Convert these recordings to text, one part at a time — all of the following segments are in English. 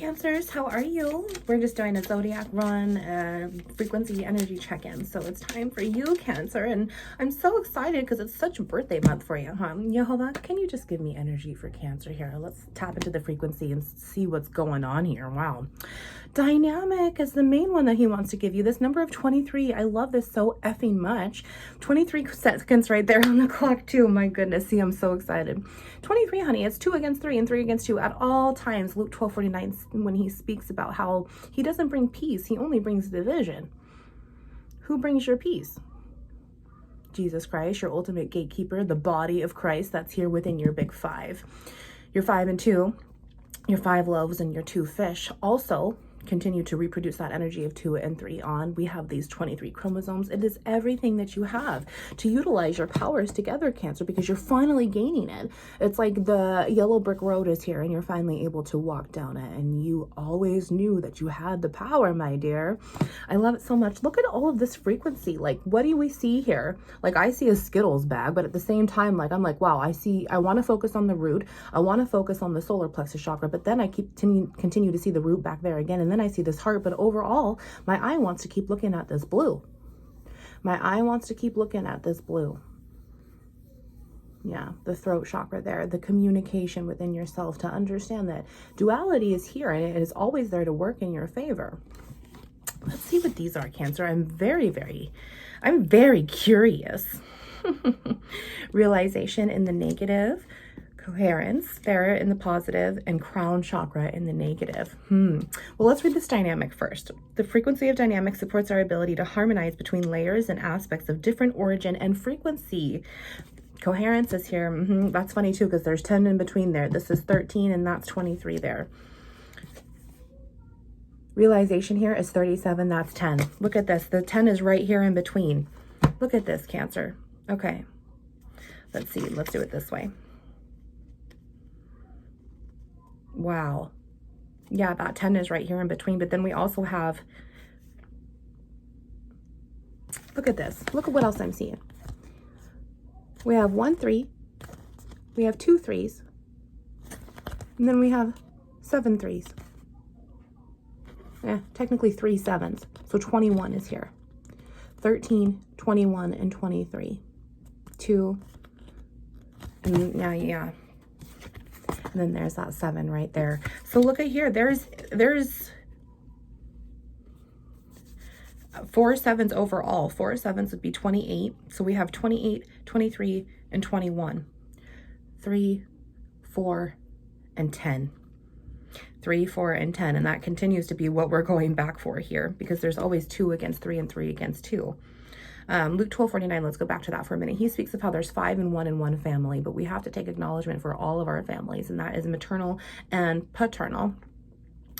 Cancers, how are you? We're just doing a zodiac run, frequency energy check-in. So it's time for you, Cancer, and I'm so excited because it's such a birthday month for you, huh? Yehovah, can you just give me energy for Cancer here? Let's tap into the frequency and see what's going on here. Wow. Dynamic is the main one that he wants to give you. This number of 23, I love this so effing much. 23 seconds right there on the clock too. My goodness, see, I'm so excited. 23, honey, it's 2 against 3 and 3 against 2 at all times. Luke 12:49, when he speaks about how he doesn't bring peace, he only brings division. Who brings your peace? Jesus Christ, your ultimate gatekeeper, the body of Christ that's here within your big five. Your 5 and 2, your 5 loaves and your 2 fish also continue to reproduce that energy of 2 and 3 on. We have these 23 chromosomes. It is everything that you have to utilize your powers together, Cancer, because you're finally gaining it. It's like the yellow brick road is here and you're finally able to walk down it, and you always knew that you had the power, my dear. I love it so much. Look at all of this frequency. Like, what do we see here? Like, I see a Skittles bag, but at the same time, like, I'm like, wow, I want to focus on the root. I want to focus on the solar plexus chakra, but then I continue to see the root back there again, and then I see this heart. But overall, my eye wants to keep looking at this blue. My eye wants to keep looking at this blue. Yeah, the throat chakra there, the communication within yourself to understand that duality is here and it is always there to work in your favor. Let's see what these are, Cancer. I'm very curious. Realization in the negative, coherence, spirit in the positive, and crown chakra in the negative. Well, let's read this dynamic first. The frequency of dynamic supports our ability to harmonize between layers and aspects of different origin and frequency. Coherence is here. That's funny too, because there's 10 in between there. This is 13 and that's 23 there. Realization here is 37, that's 10. Look at this. The 10 is right here in between. Look at this, Cancer. Okay. Let's see. Let's do it this way. Wow. Yeah, that 10 is right here in between, but then we also have, look at this. Look at what else I'm seeing. We have 1 3, we have 2 3s, and then we have 7 3s. Yeah, technically 3 7s. So 21 is here. 13, 21, and 23. 2, and yeah. And then there's that 7 right there. So look at here. There's 4 7s overall. 4 7s would be 28. So we have 28, 23, and 21. 3, 4, and 10. 3, 4, and 10. And that continues to be what we're going back for here, because there's always 2 against 3 and 3 against 2. Luke 12:49, let's go back to that for a minute. He speaks of how there's 5 and 1 in one family, but we have to take acknowledgement for all of our families, and that is maternal and paternal.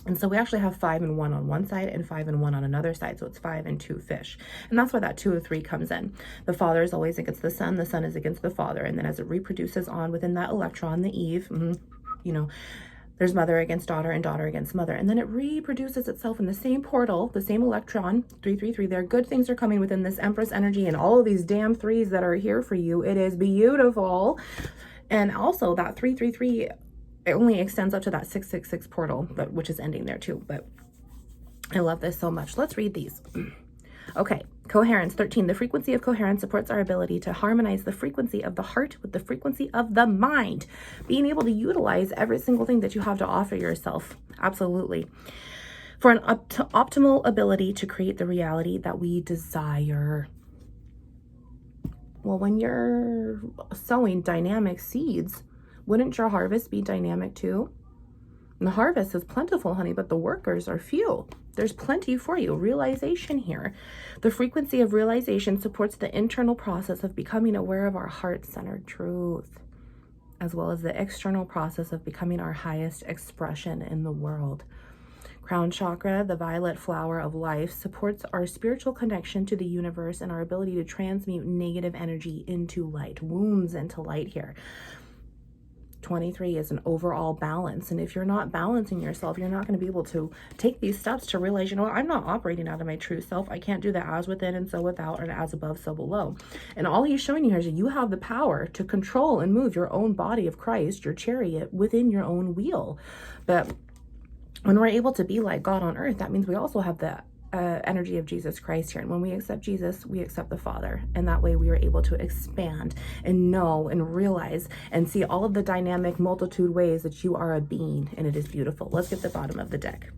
And so we actually have 5 and 1 on one side and 5 and 1 on another side. So it's 5 and 2 fish. And that's why that 2 of 3 comes in. The father is always against the son is against the father. And then as it reproduces on within that electron, the Eve, you know, there's mother against daughter and daughter against mother. And then it reproduces itself in the same portal, the same electron, 333 there. Good things are coming within this Empress energy and all of these damn 3s that are here for you. It is beautiful. And also that 333, it only extends up to that 666 portal, which is ending there too. But I love this so much. Let's read these. Okay, coherence 13. The frequency of coherence supports our ability to harmonize the frequency of the heart with the frequency of the mind. Being able to utilize every single thing that you have to offer yourself. Absolutely. For an optimal ability to create the reality that we desire. Well, when you're sowing dynamic seeds, wouldn't your harvest be dynamic too? And the harvest is plentiful, honey, but the workers are few. There's plenty for you. Realization here. The frequency of realization supports the internal process of becoming aware of our heart-centered truth, as well as the external process of becoming our highest expression in the world. Crown chakra, the violet flower of life, supports our spiritual connection to the universe and our ability to transmute negative energy into light. Wounds into light here. 23 is an overall balance, and if you're not balancing yourself, you're not going to be able to take these steps to realize, you know, I'm not operating out of my true self. I can't do the as within and so without, or as above so below. And all he's showing you here is that you have the power to control and move your own body of Christ, your chariot, within your own wheel. But when we're able to be like God on earth, that means we also have the energy of Jesus Christ here. And when we accept Jesus, we accept the Father. And that way we are able to expand and know and realize and see all of the dynamic multitude ways that you are a being. And it is beautiful. Let's get the bottom of the deck.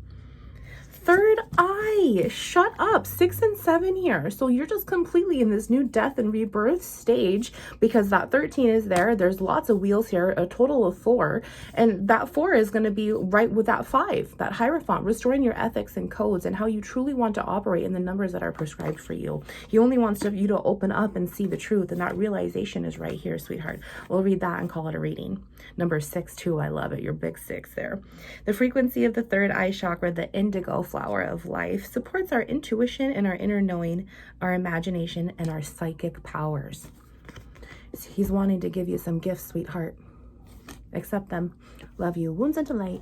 Third eye, shut up. 6 and 7 here. So you're just completely in this new death and rebirth stage because that 13 is there. There's lots of wheels here, a total of 4. And that 4 is going to be right with that 5, that Hierophant, restoring your ethics and codes and how you truly want to operate in the numbers that are prescribed for you. He only wants you to open up and see the truth. And that realization is right here, sweetheart. We'll read that and call it a reading. Number 6 too. I love it. Your big 6 there. The frequency of the third eye chakra, the indigo flower of life, supports our intuition and our inner knowing, our imagination, and our psychic powers. He's wanting to give you some gifts, sweetheart. Accept them. Love you. Wounds into light.